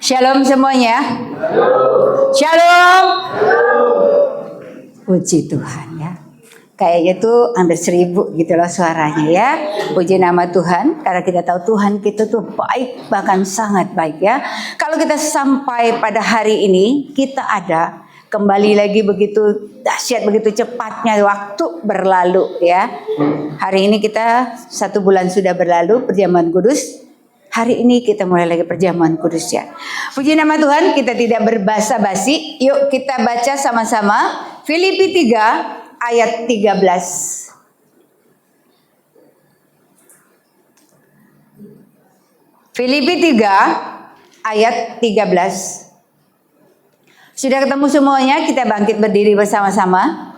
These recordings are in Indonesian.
Shalom semuanya. Shalom. Puji Tuhan ya. Kayaknya tuh hampir 1000 gitu loh suaranya ya. Puji nama Tuhan. Karena kita tahu Tuhan kita tuh baik, bahkan sangat baik ya. Kalau kita sampai pada hari ini, kita ada kembali lagi begitu dahsyat, begitu cepatnya waktu berlalu ya. Hari ini kita 1 bulan sudah berlalu perjamuan kudus. Hari ini kita mulai lagi perjamuan kudus ya. Puji nama Tuhan, kita tidak berbasa-basi. Yuk kita baca sama-sama Filipi 3 ayat 13. Filipi 3 ayat 13. Sudah ketemu semuanya, kita bangkit berdiri bersama-sama.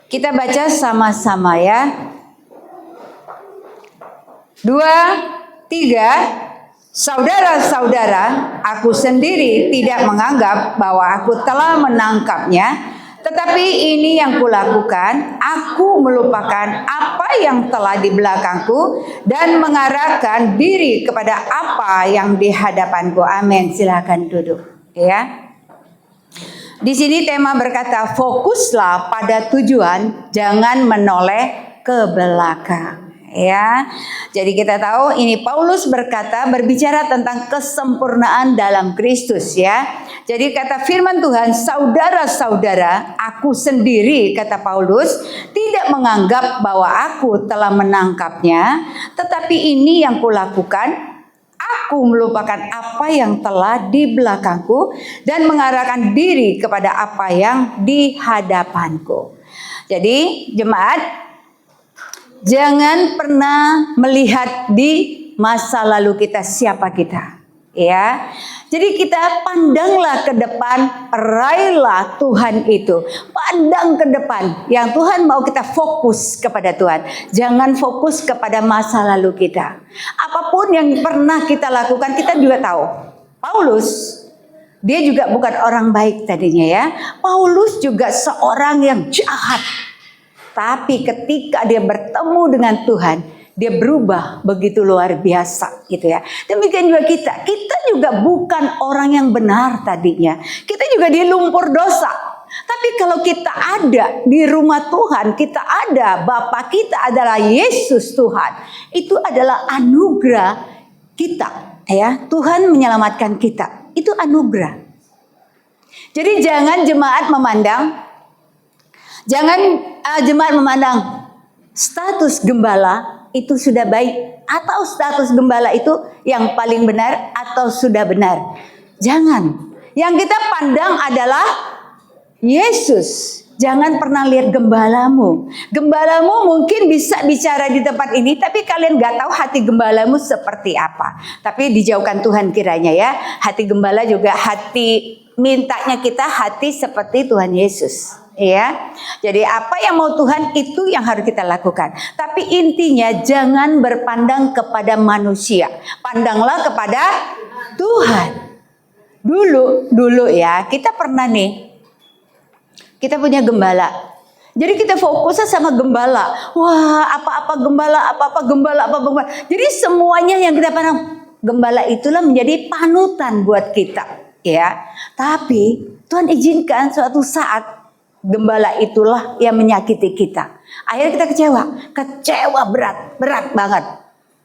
Kita baca sama-sama ya. 2, 3, saudara-saudara, aku sendiri tidak menganggap bahwa aku telah menangkapnya, tetapi ini yang kulakukan, aku melupakan apa yang telah di belakangku dan mengarahkan diri kepada apa yang di hadapanku. Amin. Silakan duduk ya. Di sini tema berkata, fokuslah pada tujuan, jangan menoleh ke belakang. Ya, jadi kita tahu ini Paulus berbicara tentang kesempurnaan dalam Kristus ya. Jadi kata firman Tuhan, saudara-saudara, aku sendiri kata Paulus tidak menganggap bahwa aku telah menangkapnya, tetapi ini yang kulakukan, aku melupakan apa yang telah di belakangku dan mengarahkan diri kepada apa yang di hadapanku. Jadi jemaat, jangan pernah melihat di masa lalu kita siapa kita, ya. Jadi kita pandanglah ke depan, raihlah Tuhan itu. Pandang ke depan, yang Tuhan mau kita fokus kepada Tuhan. Jangan fokus kepada masa lalu kita. Apapun yang pernah kita lakukan, kita juga tahu. Paulus, dia juga bukan orang baik tadinya ya. Paulus juga seorang yang jahat. Tapi ketika dia bertemu dengan Tuhan, dia berubah begitu luar biasa gitu ya. Demikian juga kita juga bukan orang yang benar tadinya. Kita juga di lumpur dosa. Tapi kalau kita ada di rumah Tuhan, kita ada, Bapa kita adalah Yesus Tuhan. Itu adalah anugerah kita ya. Tuhan menyelamatkan kita. Itu anugerah. Jadi jangan jemaat memandang status gembala itu sudah baik atau status gembala itu yang paling benar atau sudah benar. Jangan. Yang kita pandang adalah Yesus. Jangan pernah lihat gembalamu. Gembalamu mungkin bisa bicara di tempat ini, tapi kalian gak tahu hati gembalamu seperti apa. Tapi dijauhkan Tuhan kiranya ya. Hati gembala juga mintanya kita hati seperti Tuhan Yesus. Ya, jadi apa yang mau Tuhan itu yang harus kita lakukan. Tapi intinya jangan berpandang kepada manusia, pandanglah kepada Tuhan. Dulu ya kita pernah nih, kita punya gembala. Jadi kita fokusnya sama gembala. Wah, apa-apa gembala. Jadi semuanya yang kita pandang gembala itulah menjadi panutan buat kita. Ya, tapi Tuhan izinkan suatu saat gembala itulah yang menyakiti kita. Akhirnya kita kecewa berat banget.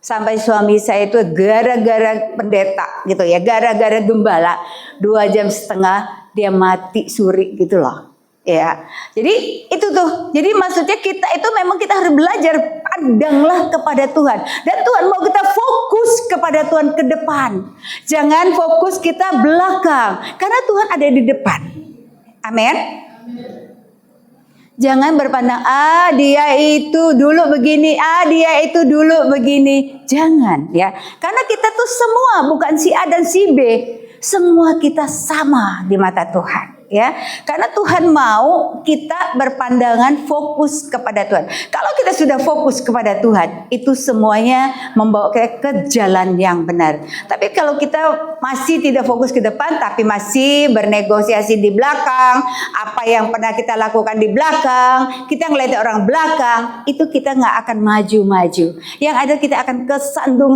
Sampai suami saya itu gara-gara pendeta gitu ya, gara-gara gembala 2,5 jam dia mati suri gitu loh. Ya, jadi itu tuh. Jadi maksudnya kita itu memang kita harus belajar pandanglah kepada Tuhan. Dan Tuhan mau kita fokus kepada Tuhan ke depan. Jangan fokus kita belakang, karena Tuhan ada di depan. Amin. Jangan berpandang, dia itu dulu begini, dia itu dulu begini. Jangan ya. Karena kita tuh semua bukan si A dan si B. Semua kita sama di mata Tuhan. ya. Karena Tuhan mau kita berpandangan fokus kepada Tuhan. Kalau kita sudah fokus kepada Tuhan, itu semuanya membawa kita ke jalan yang benar. Tapi kalau kita masih tidak fokus ke depan, tapi masih bernegosiasi di belakang, apa yang pernah kita lakukan di belakang, kita ngeliat orang belakang, itu kita nggak akan maju-maju. Yang ada kita akan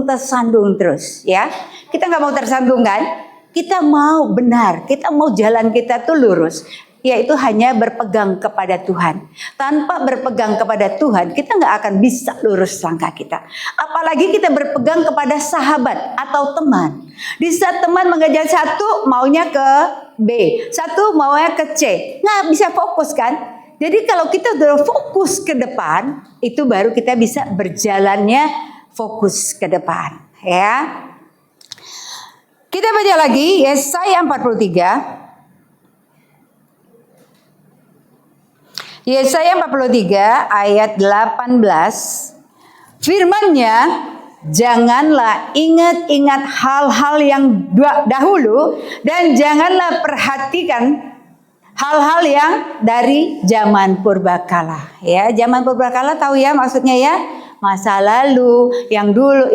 tersandung terus, ya. Kita nggak mau tersandung kan? Kita mau benar, kita mau jalan kita tuh lurus, yaitu hanya berpegang kepada Tuhan. Tanpa berpegang kepada Tuhan, kita nggak akan bisa lurus langkah kita. Apalagi kita berpegang kepada sahabat atau teman. Di saat teman mengejar satu, maunya ke B, satu maunya ke C, nggak bisa fokus kan? Jadi kalau kita udah fokus ke depan, itu baru kita bisa berjalannya fokus ke depan, ya. Kita baca lagi Yesaya 43. Yesaya 43 ayat 18. Firman-Nya, janganlah ingat-ingat hal-hal yang dahulu dan janganlah perhatikan hal-hal yang dari zaman purbakala. Ya, zaman purbakala tahu ya maksudnya ya? Masa lalu, yang dulu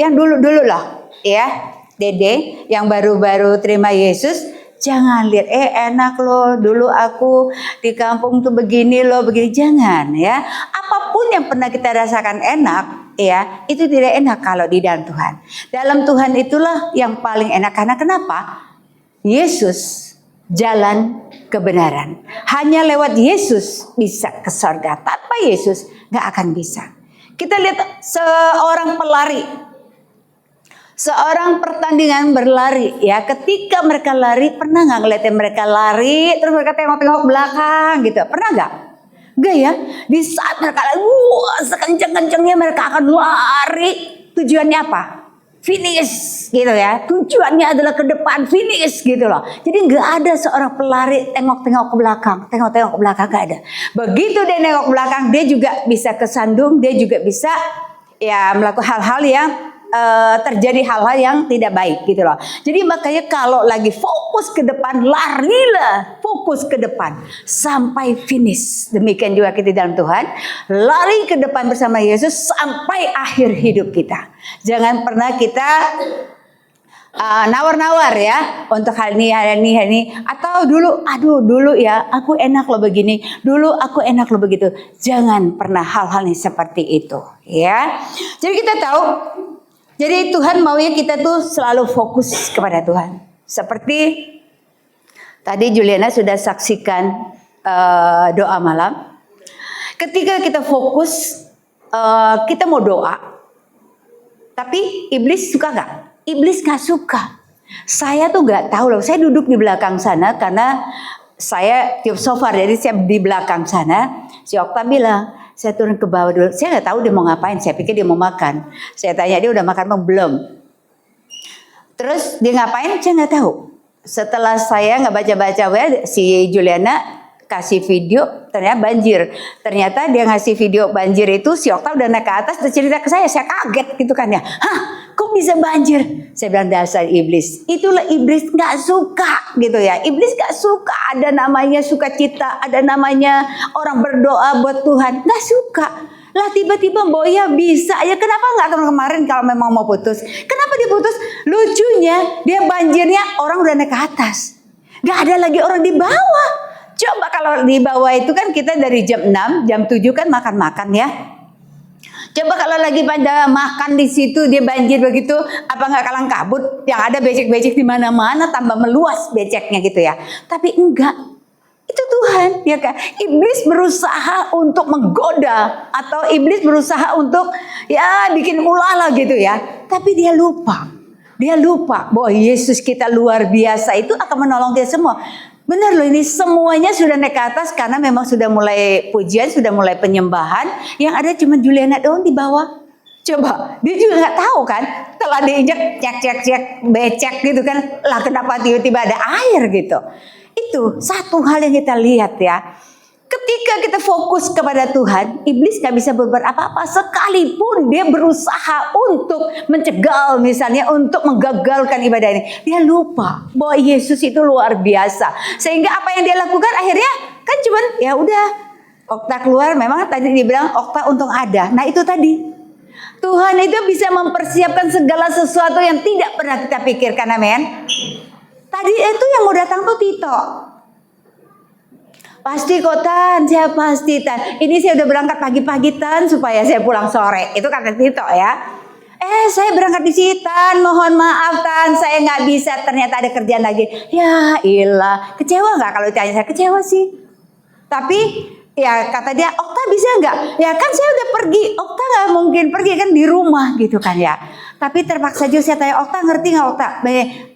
lah, ya. Dede yang baru-baru terima Yesus, jangan lihat enak loh, dulu aku di kampung tuh begini loh, begini, jangan ya. Apapun yang pernah kita rasakan enak, ya, itu tidak enak kalau di dalam Tuhan. Dalam Tuhan itulah yang paling enak. Karena kenapa? Yesus jalan kebenaran. Hanya lewat Yesus bisa ke surga. Tanpa Yesus nggak akan bisa. Kita lihat seorang pelari. Seorang pertandingan berlari, ya, ketika mereka lari, pernah nggak ngeliatin mereka lari terus mereka tengok-tengok belakang gitu, pernah nggak? Enggak ya. Di saat mereka lari, sekenceng-kencengnya mereka akan lari. Tujuannya apa? Finish gitu ya. Tujuannya adalah ke depan, finish gitu loh. Jadi nggak ada seorang pelari tengok-tengok ke belakang, tengok-tengok ke belakang, nggak ada. Begitu dia nengok ke belakang, dia juga bisa kesandung, dia juga bisa ya melakukan hal-hal yang terjadi hal-hal yang tidak baik gitu loh. Jadi makanya kalau lagi fokus ke depan, larilah fokus ke depan sampai finish. Demikian juga kita dalam Tuhan, lari ke depan bersama Yesus sampai akhir hidup kita. Jangan pernah kita nawar-nawar ya untuk hal ini atau dulu ya aku enak loh begini, dulu aku enak loh begitu. Jangan pernah hal-hal ini seperti itu ya. Jadi kita tahu, jadi Tuhan maunya kita tuh selalu fokus kepada Tuhan. Seperti tadi Juliana sudah saksikan doa malam. Ketika kita fokus, kita mau doa. Tapi iblis suka nggak? Iblis nggak suka. Saya tuh nggak tahu loh. Saya duduk di belakang sana karena saya tiup shofar. Jadi saya di belakang sana. Si Okta bilang, saya turun ke bawah dulu. Saya nggak tahu dia mau ngapain. Saya pikir dia mau makan. Saya tanya dia udah makan belum. Terus dia ngapain? Saya nggak tahu. Setelah saya nggak baca-baca, si Juliana kasih video, ternyata banjir. Ternyata dia ngasih video banjir itu, si Okta udah naik ke atas, terus cerita ke saya kaget gitu kan ya. Hah, kok bisa banjir? Saya bilang dasar iblis. Itulah iblis nggak suka gitu ya. Iblis nggak suka ada namanya sukacita, ada namanya orang berdoa buat Tuhan. Nggak suka. Lah tiba-tiba Boya bisa ya, kenapa nggak kemarin kalau memang mau putus? Kenapa dia putus? Lucunya dia banjirnya orang udah naik ke atas. Nggak ada lagi orang di bawah. Coba kalau di bawah itu kan kita dari jam 6, jam 7 kan makan-makan ya. Coba kalau lagi pada makan di situ dia banjir begitu, apa nggak kalang kabut? Yang ada becek-becek di mana-mana, tambah meluas beceknya gitu ya. Tapi enggak. Itu Tuhan, ya kan? Iblis berusaha untuk menggoda atau iblis berusaha untuk ya bikin ulah gitu ya. Tapi dia lupa. Dia lupa bahwa Yesus kita luar biasa itu akan menolong dia semua. Benar loh, ini semuanya sudah naik ke atas karena memang sudah mulai pujian, sudah mulai penyembahan. Yang ada cuma Juliana doang di bawah. Coba, dia juga nggak tahu kan. Setelah diinjak cek becek gitu kan. Lah kenapa tiba-tiba ada air gitu. Itu satu hal yang kita lihat ya. Ketika kita fokus kepada Tuhan, iblis gak bisa berbuat apa-apa. Sekalipun dia berusaha untuk mencegah, misalnya untuk menggagalkan ibadah ini, dia lupa bahwa Yesus itu luar biasa. Sehingga apa yang dia lakukan akhirnya kan cuman ya udah, okta keluar. Memang tadi dibilang okta untung ada. Nah itu tadi, Tuhan itu bisa mempersiapkan segala sesuatu yang tidak pernah kita pikirkan. Amin. Tadi itu yang mau datang tuh Tito. Pasti kok Tan, saya pasti Tan. Ini saya udah berangkat pagi-pagi Tan, supaya saya pulang sore. Itu kata Tito ya. Saya berangkat di sini Tan, mohon maaf Tan, saya nggak bisa, ternyata ada kerjaan lagi. Ya ilah, kecewa nggak kalau ditanya? Saya kecewa sih. Tapi ya kata dia, Okta bisa nggak? Ya kan saya udah pergi, Okta nggak mungkin pergi kan, di rumah gitu kan ya. Tapi terpaksa juga saya tanya, Okta ngerti nggak Okta?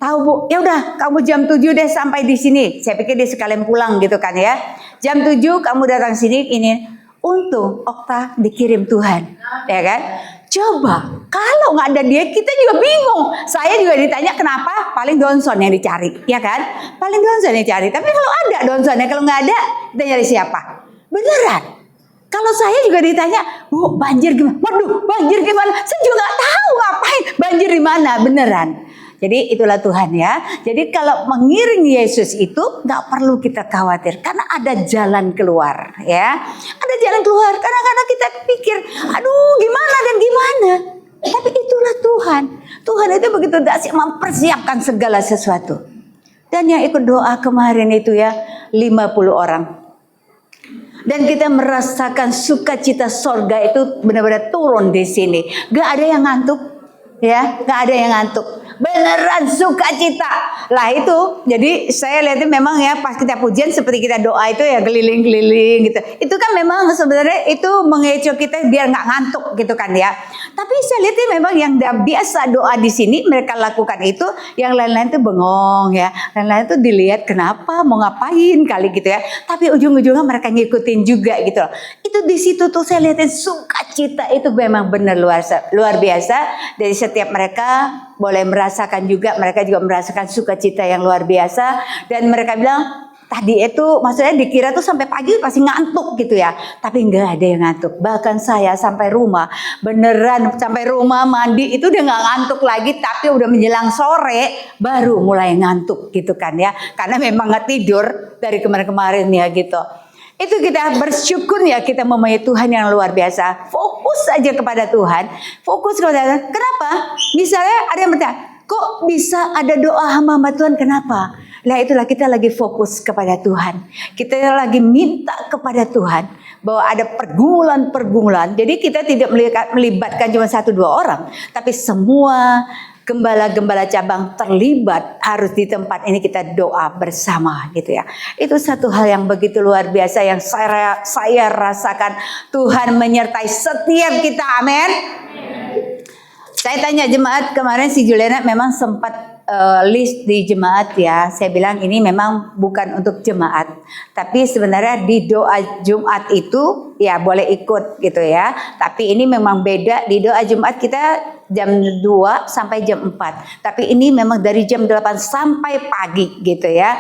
Tahu Bu. Ya udah, kamu jam 7 deh sampai di sini. Saya pikir dia sekalian pulang gitu kan ya. Jam 7 kamu datang sini ini. Untung Okta dikirim Tuhan, ya kan? Coba kalau nggak ada dia, kita juga bingung. Saya juga ditanya kenapa, paling Donson yang dicari, ya kan? Paling Donson yang dicari. Tapi kalau ada Donsonnya, kalau nggak ada, kita nyari siapa? Beneran. Kalau saya juga ditanya, Bu, banjir gimana? Waduh, banjir gimana? Saya juga nggak tahu ngapain. Banjir di mana? Beneran. Jadi itulah Tuhan ya. Jadi kalau mengiring Yesus itu nggak perlu kita khawatir, karena ada jalan keluar ya. Ada jalan keluar. Kadang-kadang kita pikir, aduh gimana dan gimana. Tapi itulah Tuhan. Tuhan itu begitu dahsyat mempersiapkan segala sesuatu. Dan yang ikut doa kemarin itu ya 50 orang. Dan kita merasakan sukacita sorga itu benar-benar turun di sini. Gak ada yang ngantuk, ya, gak ada yang ngantuk. Beneran sukacita. Lah itu, jadi saya lihatnya memang ya pas kita pujian seperti kita doa itu ya keliling-keliling gitu. Itu kan memang sebenarnya itu mengecoh kita biar nggak ngantuk gitu kan ya. Tapi saya lihatnya memang yang biasa doa di sini mereka lakukan itu, yang lain-lain tuh bengong ya. Lain-lain tuh dilihat kenapa mau ngapain kali gitu ya. Tapi ujung-ujungnya mereka ngikutin juga gitu loh. Itu di situ tuh saya lihatin sukacita itu memang benar luar biasa. Dari setiap mereka boleh merasakan juga, mereka juga merasakan sukacita yang luar biasa. Dan mereka bilang tadi itu maksudnya dikira tuh sampai pagi pasti ngantuk gitu ya. Tapi enggak ada yang ngantuk. Bahkan saya sampai rumah, beneran sampai rumah mandi itu udah nggak ngantuk lagi. Tapi udah menjelang sore baru mulai ngantuk gitu kan ya. Karena memang nggak tidur dari kemarin-kemarin ya gitu. Itu kita bersyukur ya, kita mempunyai Tuhan yang luar biasa. Fokus aja kepada Tuhan. Fokus kepada Tuhan. Kenapa? Misalnya ada yang bertanya, kok bisa ada doa hamba-hamba Tuhan? Kenapa? Lah itulah kita lagi fokus kepada Tuhan. Kita lagi minta kepada Tuhan bahwa ada pergumulan-pergumulan. Jadi kita tidak melibatkan cuma 1-2 orang, tapi semua gembala-gembala cabang terlibat harus di tempat ini kita doa bersama gitu ya. Itu satu hal yang begitu luar biasa yang saya rasakan Tuhan menyertai setiap kita. Amin. Saya tanya jemaat kemarin, si Juliana memang sempat list di jemaat ya. Saya bilang ini memang bukan untuk jemaat, tapi sebenarnya di doa Jumat itu ya boleh ikut gitu ya. Tapi ini memang beda, di doa Jumat kita jam 2 sampai jam 4. Tapi ini memang dari jam 8 sampai pagi gitu ya.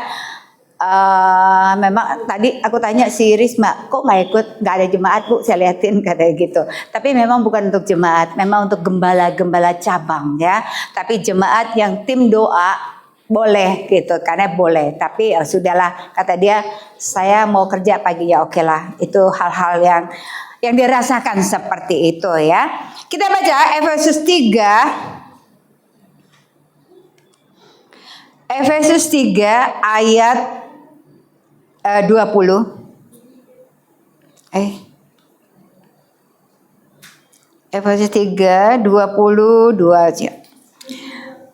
Memang tadi aku tanya si Risma, kok nggak ikut, nggak ada jemaat Bu, saya liatin katanya gitu. Tapi memang bukan untuk jemaat, memang untuk gembala-gembala cabang ya. Tapi jemaat yang tim doa boleh gitu, karena boleh. Tapi ya sudahlah, kata dia, saya mau kerja pagi ya oke lah. Itu hal-hal yang dirasakan seperti itu ya. Kita baca Efesus 3. Efesus 3 ayat 20. Efesus 3 22.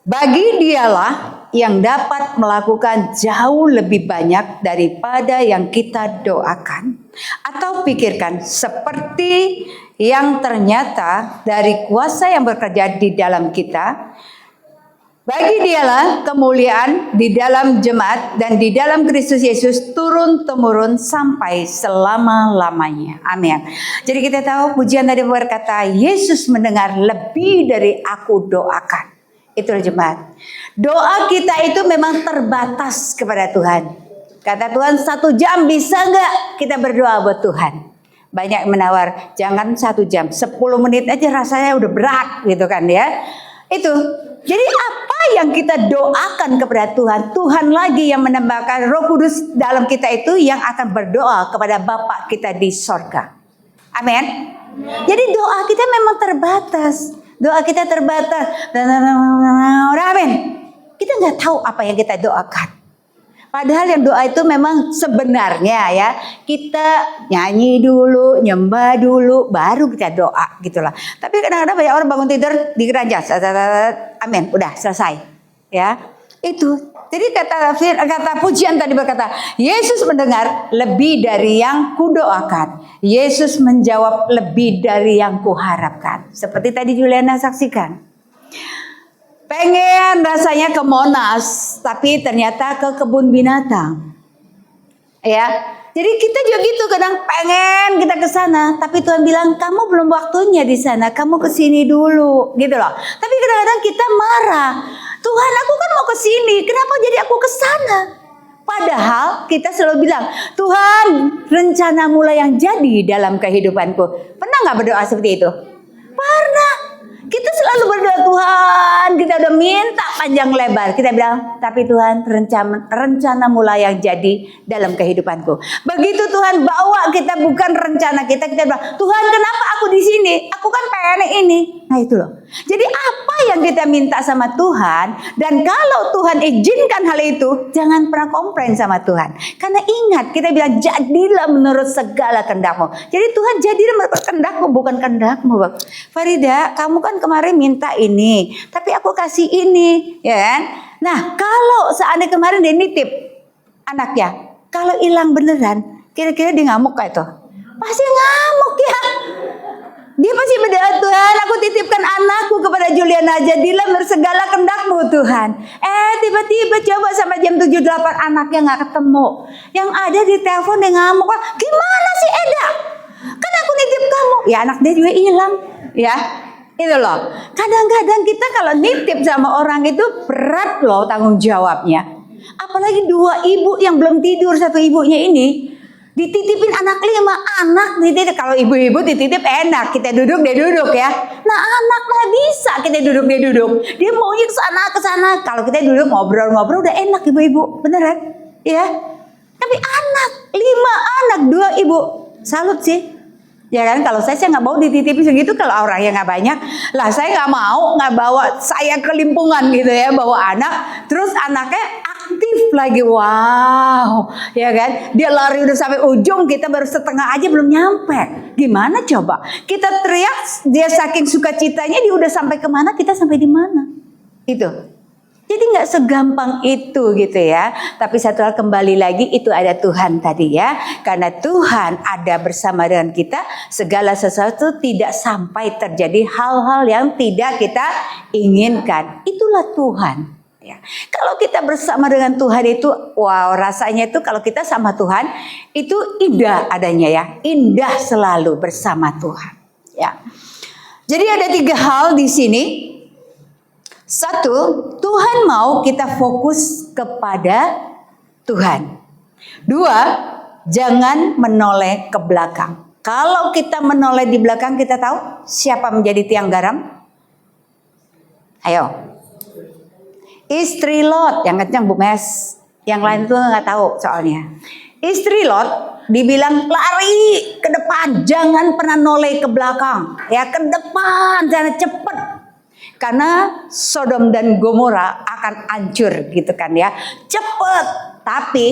Bagi dialah yang dapat melakukan jauh lebih banyak daripada yang kita doakan atau pikirkan, seperti yang ternyata dari kuasa yang bekerja di dalam kita. Bagi dialah kemuliaan di dalam jemaat dan di dalam Kristus Yesus turun-temurun sampai selama-lamanya. Amin. Jadi kita tahu pujian tadi berkata, Yesus mendengar lebih dari aku doakan. Itulah jemaat. Doa kita itu memang terbatas kepada Tuhan. Kata Tuhan 1 jam bisa nggak kita berdoa buat Tuhan? Banyak menawar, jangan 1 jam, 10 menit aja rasanya udah berat gitu kan ya. Itu. Jadi apa yang kita doakan kepada Tuhan, Tuhan lagi yang menambahkan Roh Kudus dalam kita itu yang akan berdoa kepada Bapa kita di sorga. Amin. Jadi doa kita memang terbatas. Doa kita terbatas. Amin. Kita nggak tahu apa yang kita doakan. Padahal yang doa itu memang sebenarnya ya kita nyanyi dulu, nyembah dulu, baru kita doa gitulah. Tapi kadang-kadang banyak orang bangun tidur dikeranjang, amin, udah selesai, ya itu. Jadi kata pujian tadi berkata, Yesus mendengar lebih dari yang kudoakan. Yesus menjawab lebih dari yang kuharapkan. Seperti tadi Juliana saksikan. Pengen rasanya ke Monas, tapi ternyata ke kebun binatang. Ya, jadi kita juga gitu kadang pengen kita ke sana, tapi Tuhan bilang kamu belum waktunya di sana, kamu ke sini dulu, gitu loh. Tapi kadang-kadang kita marah, Tuhan aku kan mau ke sini, kenapa jadi aku ke sana? Padahal kita selalu bilang, Tuhan rencana mulai yang jadi dalam kehidupanku. Pernah nggak berdoa seperti itu? Pernah. Kita selalu berdoa Tuhan, kita udah minta panjang lebar. Kita bilang, tapi Tuhan rencana mulai yang jadi dalam kehidupanku. Begitu Tuhan bawa kita bukan rencana kita bilang, Tuhan kenapa aku di sini? Aku kan pengen ini. Nah itu loh. Jadi apa yang kita minta sama Tuhan, dan kalau Tuhan izinkan hal itu, jangan pernah komplain sama Tuhan. Karena ingat, kita bilang jadilah menurut segala kehendak-Mu. Jadi Tuhan jadilah menurut kehendak-Mu, bukan kehendak-Mu. Farida, kamu kan kemarin minta ini, tapi aku kasih ini, ya kan? Nah, kalau seandainya kemarin dia nitip anaknya, kalau hilang beneran, kira-kira dia ngamuk kayak itu? Pasti ngamuk ya. Dia pasti berdoa, Tuhan aku titipkan anakku kepada Juliana, jadilah menurut segala kehendak-Mu Tuhan. Tiba-tiba coba sampai jam 7-8 anaknya gak ketemu. Yang ada di telepon dia ngamuk, gimana sih Eda? Kan aku nitip kamu. Ya anak dia juga hilang. Ya itu loh. Kadang-kadang kita kalau nitip sama orang itu berat loh tanggung jawabnya. Apalagi 2 ibu yang belum tidur, satu ibunya ini dititipin anak 5 anak dititip. Kalau ibu-ibu dititip enak, kita duduk dia duduk ya. Nah anak nggak bisa kita duduk dia duduk. Dia maunya ke sana. Kalau kita duduk ngobrol-ngobrol udah enak ibu-ibu, beneran ya. Tapi anak 5 anak 2 ibu, salut sih. Ya kan, kalau saya nggak mau dititipin segitu, kalau orangnya nggak banyak lah, saya nggak mau nggak bawa saya ke limpungan gitu ya, bawa anak, terus anaknya aktif lagi, wow, ya kan, dia lari udah sampai ujung, kita baru setengah aja belum nyampe, gimana coba? Kita teriak, dia saking sukacitanya dia udah sampai kemana, kita sampai di mana? Itu. Jadi nggak segampang itu gitu ya. Tapi satu hal kembali lagi itu ada Tuhan tadi ya. Karena Tuhan ada bersama dengan kita, segala sesuatu tidak sampai terjadi hal-hal yang tidak kita inginkan. Itulah Tuhan. Ya. Kalau kita bersama dengan Tuhan itu, wow rasanya itu kalau kita sama Tuhan itu indah adanya ya. Indah selalu bersama Tuhan. Ya. Jadi ada 3 hal di sini. 1, Tuhan mau kita fokus kepada Tuhan. 2, jangan menoleh ke belakang. Kalau kita menoleh di belakang, kita tahu siapa menjadi tiang garam? Ayo. Istri Lot, yang kencang Bu Mes. Yang lain itu nggak tahu soalnya. Istri Lot dibilang lari ke depan, jangan pernah noleh ke belakang. Ya ke depan, jangan cepet. Karena Sodom dan Gomora akan hancur gitu kan ya. Cepet. Tapi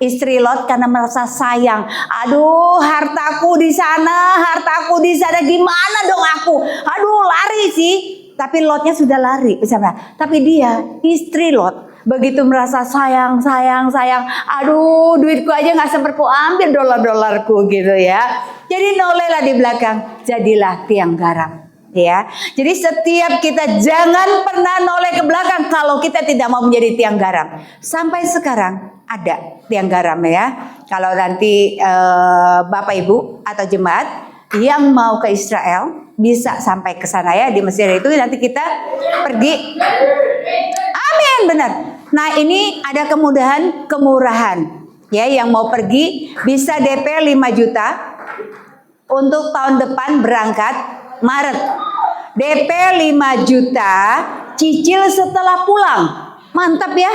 istri Lot karena merasa sayang. Aduh hartaku di sana gimana dong aku. Aduh lari sih. Tapi Lotnya sudah lari. Tapi dia istri Lot begitu merasa sayang. Aduh duitku aja gak sempat ku ambil dolar-dolarku gitu ya. Jadi nolehlah di belakang. Jadilah tiang garam. Ya, jadi setiap kita jangan pernah noleh ke belakang kalau kita tidak mau menjadi tiang garam. Sampai sekarang ada tiang garam ya. Kalau nanti Bapak Ibu atau jemaat yang mau ke Israel bisa sampai ke sana ya, di Mesir itu nanti kita pergi. Amin, benar. Nah ini ada kemudahan, kemurahan. Ya, yang mau pergi bisa DP 5 juta untuk tahun depan berangkat Maret. DP 5 juta, cicil setelah pulang. Mantap ya.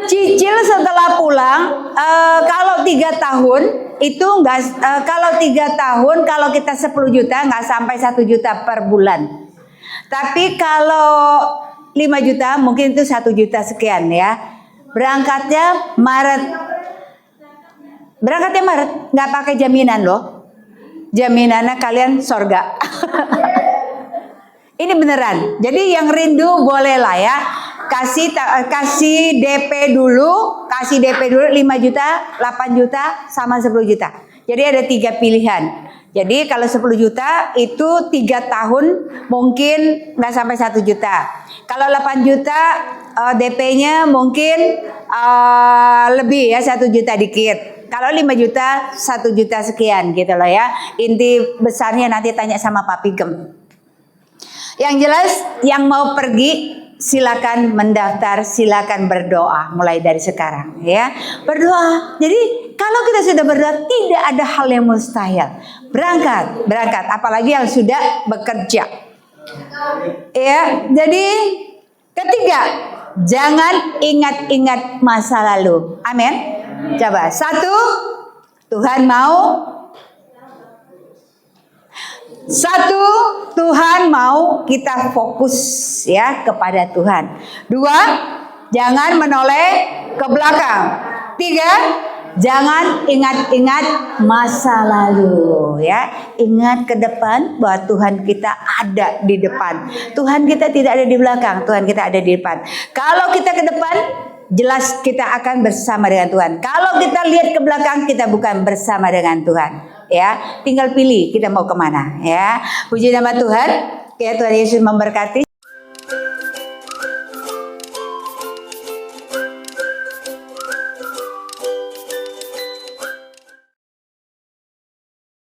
Cicil setelah pulang, kalau 3 tahun itu enggak, kalau 3 tahun kalau kita 10 juta nggak sampai 1 juta per bulan. Tapi kalau 5 juta mungkin itu 1 juta sekian ya. Berangkatnya Maret. Berangkatnya Maret, nggak pakai jaminan loh. Jaminannya kalian sorga. Ini beneran. Jadi yang rindu boleh lah ya. Kasih DP dulu, 5 juta, 8 juta, sama 10 juta. Jadi ada 3 pilihan. Jadi kalau 10 juta itu 3 tahun mungkin nggak sampai 1 juta. Kalau 8 juta DP-nya mungkin lebih ya, 1 juta dikit. Kalau 5 juta 1 juta sekian gitu loh ya. Inti besarnya nanti tanya sama Pak Pigem. Yang jelas yang mau pergi silakan mendaftar, silakan berdoa mulai dari sekarang ya. Berdoa. Jadi kalau kita sudah berdoa tidak ada hal yang mustahil. Berangkat, apalagi yang sudah bekerja. Ya, jadi ketiga, jangan ingat-ingat masa lalu. Amin. Coba 1, Tuhan mau kita fokus ya kepada Tuhan. 2, jangan menoleh ke belakang. 3, jangan ingat-ingat masa lalu ya. Ingat ke depan bahwa Tuhan kita ada di depan. Tuhan kita tidak ada di belakang, Tuhan kita ada di depan. Kalau kita ke depan, jelas kita akan bersama dengan Tuhan. Kalau kita lihat ke belakang, kita bukan bersama dengan Tuhan. Ya, tinggal pilih kita mau kemana ya. Puji nama Tuhan. Ya, Tuhan Yesus memberkati.